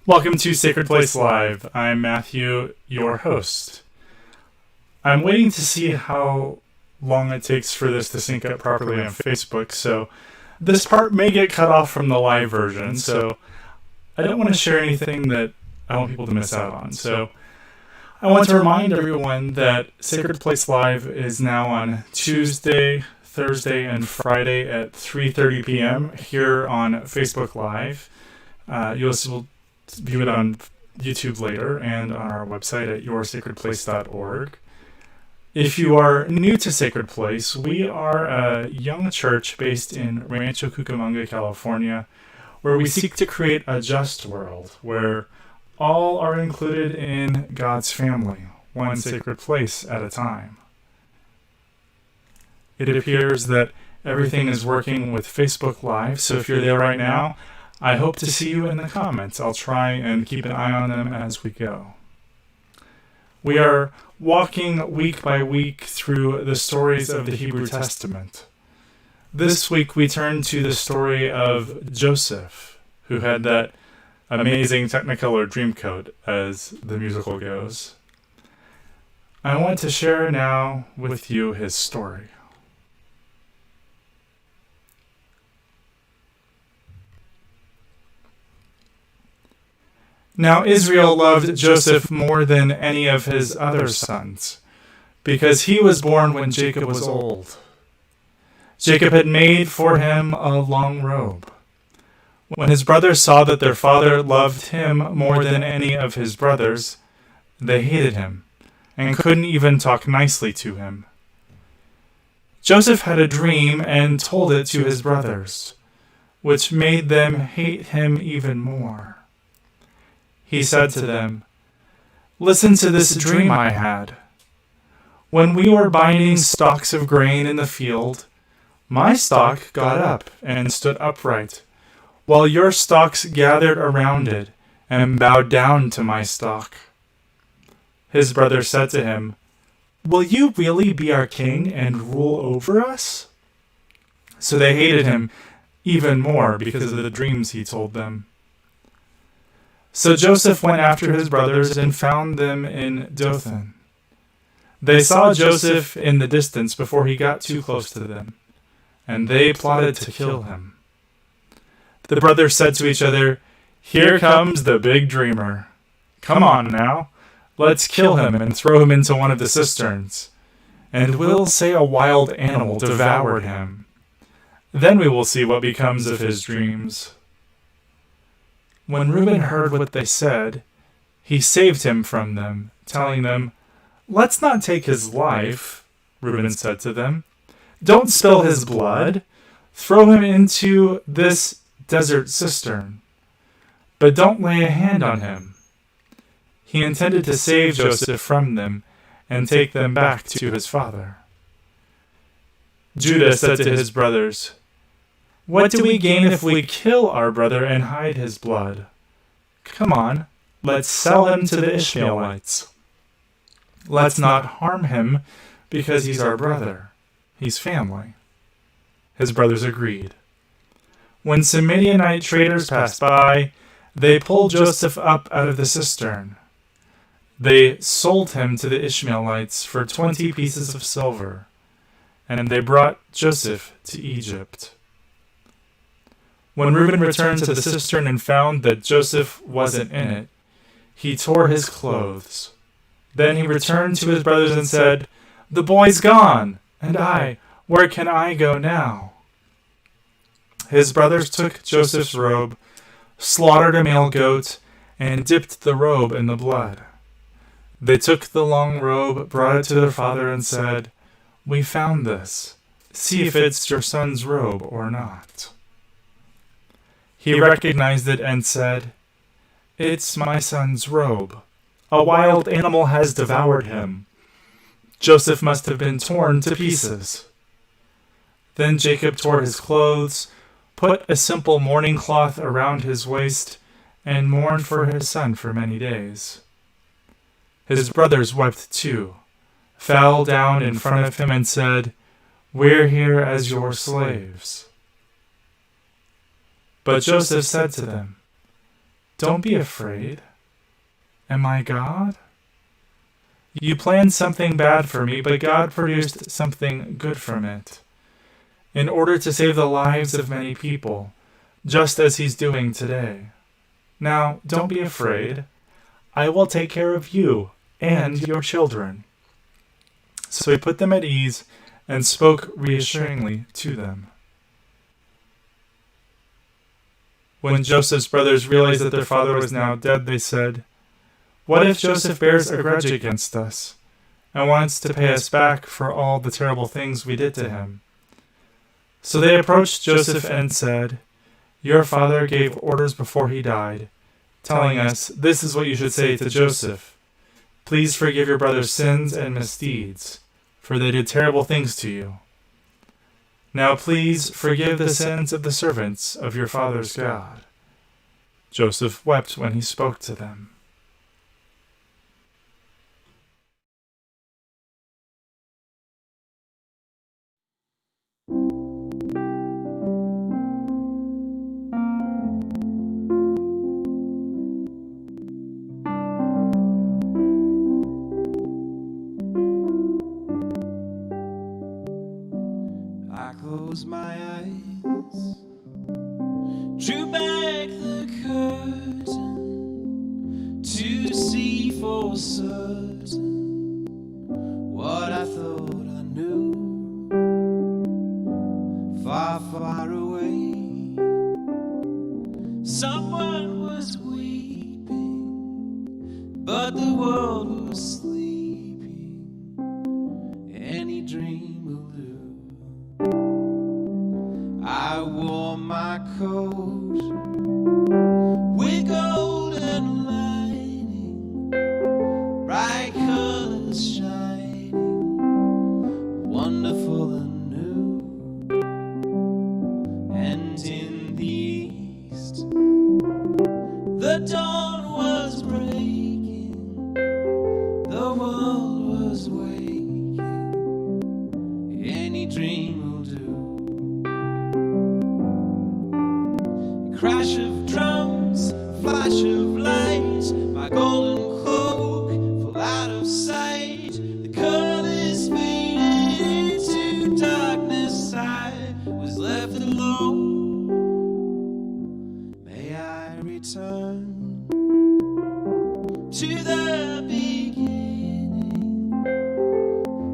Welcome to Sacred Place Live. I'm Matthew, your host. I'm waiting to see how long it takes for this to sync up properly on Facebook, so this part may get cut off from the live version, so I don't want to share anything that I want people to miss out on. So I want to remind everyone that Sacred Place Live is now on Tuesday, Thursday, and Friday at 3:30 p.m. here on Facebook Live. You'll view it on YouTube later and on our website at yoursacredplace.org. If you are new to Sacred Place, we are a young church based in Rancho Cucamonga, California, where we seek to create a just world where all are included in God's family, one sacred place at a time. It appears that everything is working with Facebook Live, so if you're there right now, I hope to see you in the comments. I'll try and keep an eye on them as we go. We are walking week by week through the stories of the Hebrew Testament. This week we turn to the story of Joseph, who had that amazing Technicolor Dreamcoat, as the musical goes. I want to share now with you his story. Now Israel loved Joseph more than any of his other sons, because he was born when Jacob was old. Jacob had made for him a long robe. When his brothers saw that their father loved him more than any of his brothers, they hated him, and couldn't even talk nicely to him. Joseph had a dream and told it to his brothers, which made them hate him even more. He said to them, "Listen to this dream I had. When we were binding stalks of grain in the field, my stalk got up and stood upright, while your stalks gathered around it and bowed down to my stalk." His brothers said to him, "Will you really be our king and rule over us?" So they hated him even more because of the dreams he told them. So Joseph went after his brothers and found them in Dothan. They saw Joseph in the distance before he got too close to them, and they plotted to kill him. The brothers said to each other, "Here comes the big dreamer. Come on now, let's kill him and throw him into one of the cisterns, and we'll say a wild animal devoured him. Then we will see what becomes of his dreams." When Reuben heard what they said, he saved him from them, telling them, "Let's not take his life," Reuben said to them. "Don't spill his blood. Throw him into this desert cistern. But don't lay a hand on him." He intended to save Joseph from them and take them back to his father. Judah said to his brothers, "What do we gain if we kill our brother and hide his blood? Come on, let's sell him to the Ishmaelites. Let's not harm him because he's our brother. He's family." His brothers agreed. When some Midianite traders passed by, they pulled Joseph up out of the cistern. They sold him to the Ishmaelites for 20 pieces of silver, and they brought Joseph to Egypt. When Reuben returned to the cistern and found that Joseph wasn't in it, he tore his clothes. Then he returned to his brothers and said, "The boy's gone, and where can I go now?" His brothers took Joseph's robe, slaughtered a male goat, and dipped the robe in the blood. They took the long robe, brought it to their father, and said, "We found this. See if it's your son's robe or not." He recognized it and said, "It's my son's robe. A wild animal has devoured him. Joseph must have been torn to pieces." Then Jacob tore his clothes, put a simple mourning cloth around his waist, and mourned for his son for many days. His brothers wept too, fell down in front of him and said, "We're here as your slaves." But Joseph said to them, Don't be afraid. Am I God? You planned something bad for me, but God produced something good from it, in order to save the lives of many people, just as he's doing today. Now, don't be afraid. I will take care of you and your children." So he put them at ease and spoke reassuringly to them. When Joseph's brothers realized that their father was now dead, they said, "What if Joseph bears a grudge against us and wants to pay us back for all the terrible things we did to him?" So they approached Joseph and said, "Your father gave orders before he died, telling us, 'This is what you should say to Joseph. Please forgive your brother's sins and misdeeds, for they did terrible things to you. Now please forgive the sins of the servants of your father's God.'" Joseph wept when he spoke to them. I closed my eyes, drew back the curtain to see for certain what I thought I knew. Far, far away, someone was weeping, but the world was sleeping. Any dream will do. I wore my coat with golden lining, bright colors shining, wonderful and new. And in the east, the dawn was breaking, the world was waking. Any dream will do. Crash of drums, flash of light, my golden cloak fell out of sight. The colors faded into darkness. I was left alone. May I return to the beginning?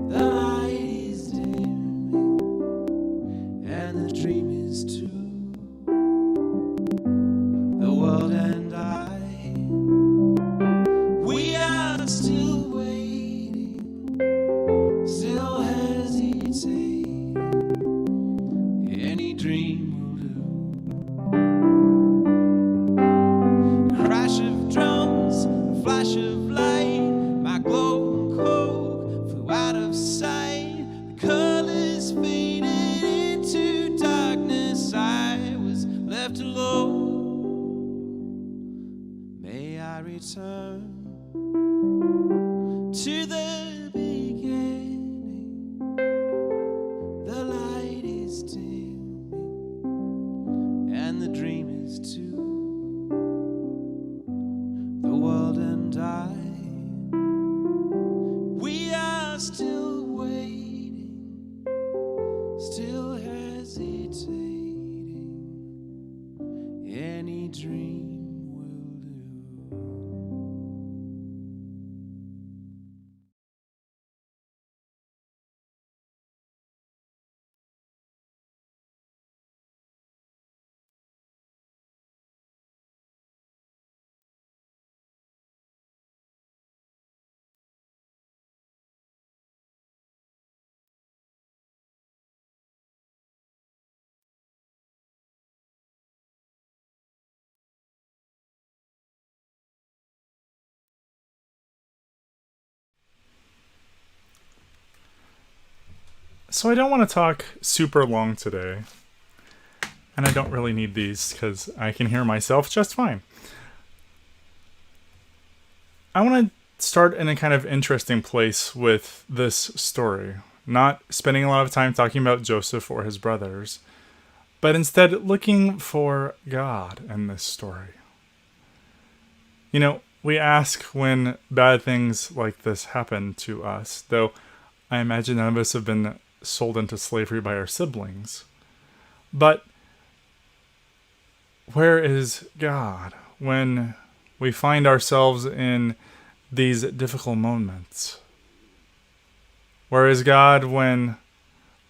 The light is dimming, and the dream is too. The world and I, we are still waiting, still hesitating. Any dream will do. Crash of drums, a flash of light, my golden cloak flew out of sight. The colors faded into darkness. I was left alone. May I return to the beginning? The light is dimming, and the dream is too. The world and I, we are still waiting, still hesitating. Any dream will do. So I don't want to talk super long today. And I don't really need these because I can hear myself just fine. I want to start in a kind of interesting place with this story. Not spending a lot of time talking about Joseph or his brothers, but instead looking for God in this story. We ask when bad things like this happen to us, though I imagine none of us have been sold into slavery by our siblings. But where is God when we find ourselves in these difficult moments? Where is God when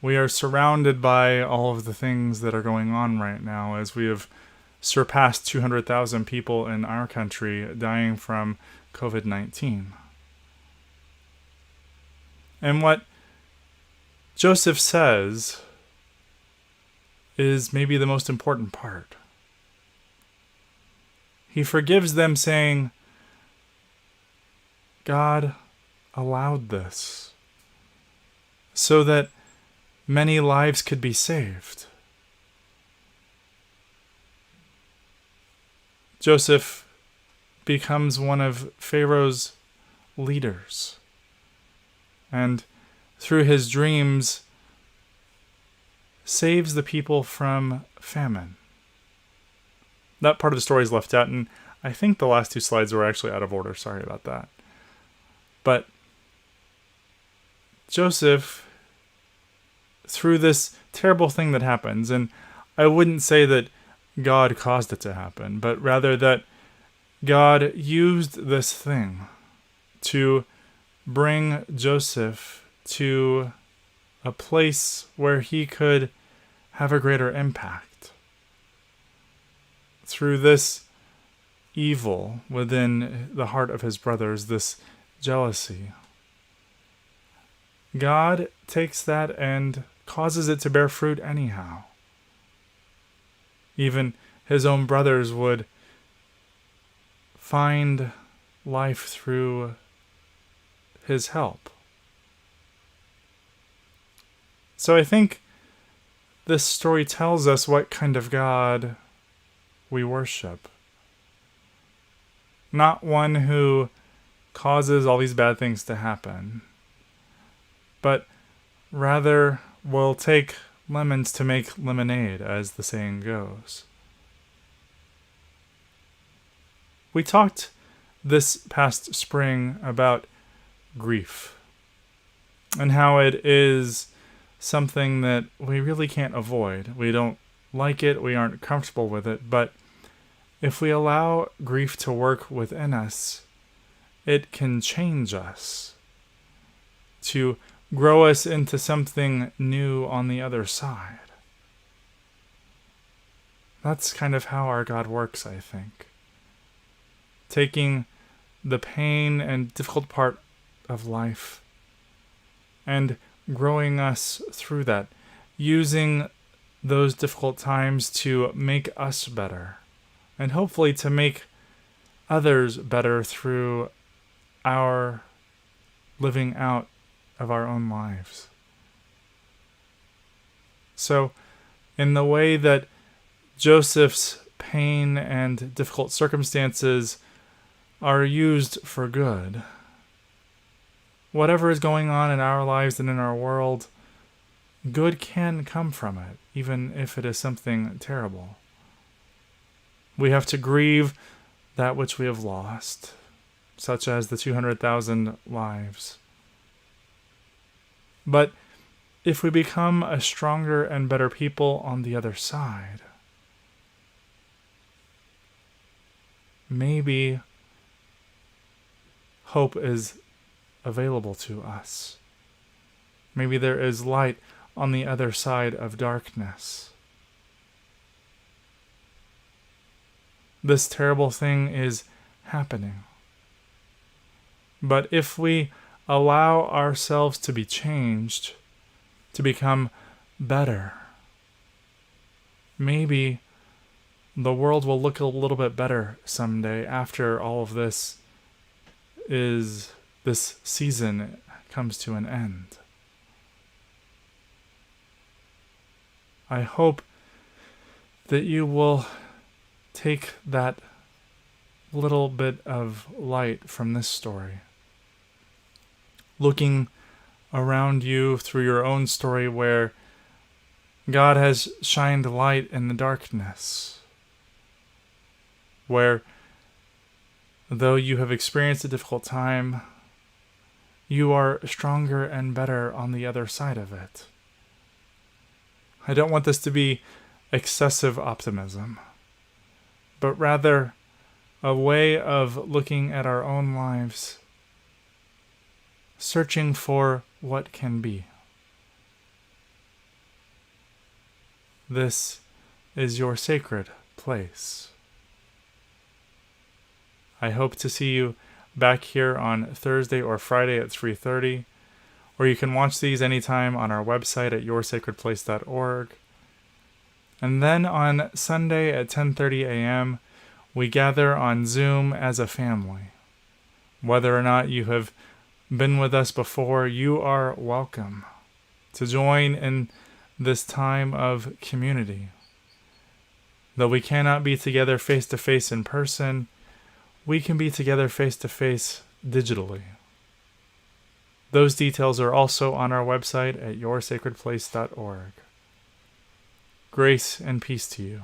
we are surrounded by all of the things that are going on right now, as we have surpassed 200,000 people in our country dying from COVID-19? And what Joseph says is maybe the most important part. He forgives them, saying, God allowed this so that many lives could be saved. Joseph becomes one of Pharaoh's leaders, and through his dreams saves the people from famine. That part of the story is left out, and I think the last two slides were actually out of order. Sorry about that. But Joseph, through this terrible thing that happens, and I wouldn't say that God caused it to happen, but rather that God used this thing to bring Joseph to a place where he could have a greater impact. Through this evil within the heart of his brothers, this jealousy, God takes that and causes it to bear fruit anyhow. Even his own brothers would find life through his help. So I think this story tells us what kind of God we worship. Not one who causes all these bad things to happen, but rather will take lemons to make lemonade, as the saying goes. We talked this past spring about grief and how it is something that we really can't avoid. We don't like it, we aren't comfortable with it, but if we allow grief to work within us, it can change us, to grow us into something new on the other side. That's kind of how our God works, I think. Taking the pain and difficult part of life and growing us through that, using those difficult times to make us better, and hopefully to make others better through our living out of our own lives. So, in the way that Joseph's pain and difficult circumstances are used for good, whatever is going on in our lives and in our world, good can come from it, even if it is something terrible. We have to grieve that which we have lost, such as the 200,000 lives. But if we become a stronger and better people on the other side, maybe hope is available to us. Maybe there is light on the other side of darkness. This terrible thing is happening. But if we allow ourselves to be changed, to become better, maybe the world will look a little bit better someday after all of this season comes to an end. I hope that you will take that little bit of light from this story, looking around you through your own story where God has shined light in the darkness, where though you have experienced a difficult time, you are stronger and better on the other side of it. I don't want this to be excessive optimism, but rather a way of looking at our own lives, searching for what can be. This is your sacred place. I hope to see you back here on Thursday or Friday at 3:30, or you can watch these anytime on our website at yoursacredplace.org. And then on Sunday at 10:30 a.m., we gather on Zoom as a family. Whether or not you have been with us before, you are welcome to join in this time of community. Though we cannot be together face-to-face in person, we can be together face-to-face digitally. Those details are also on our website at yoursacredplace.org. Grace and peace to you.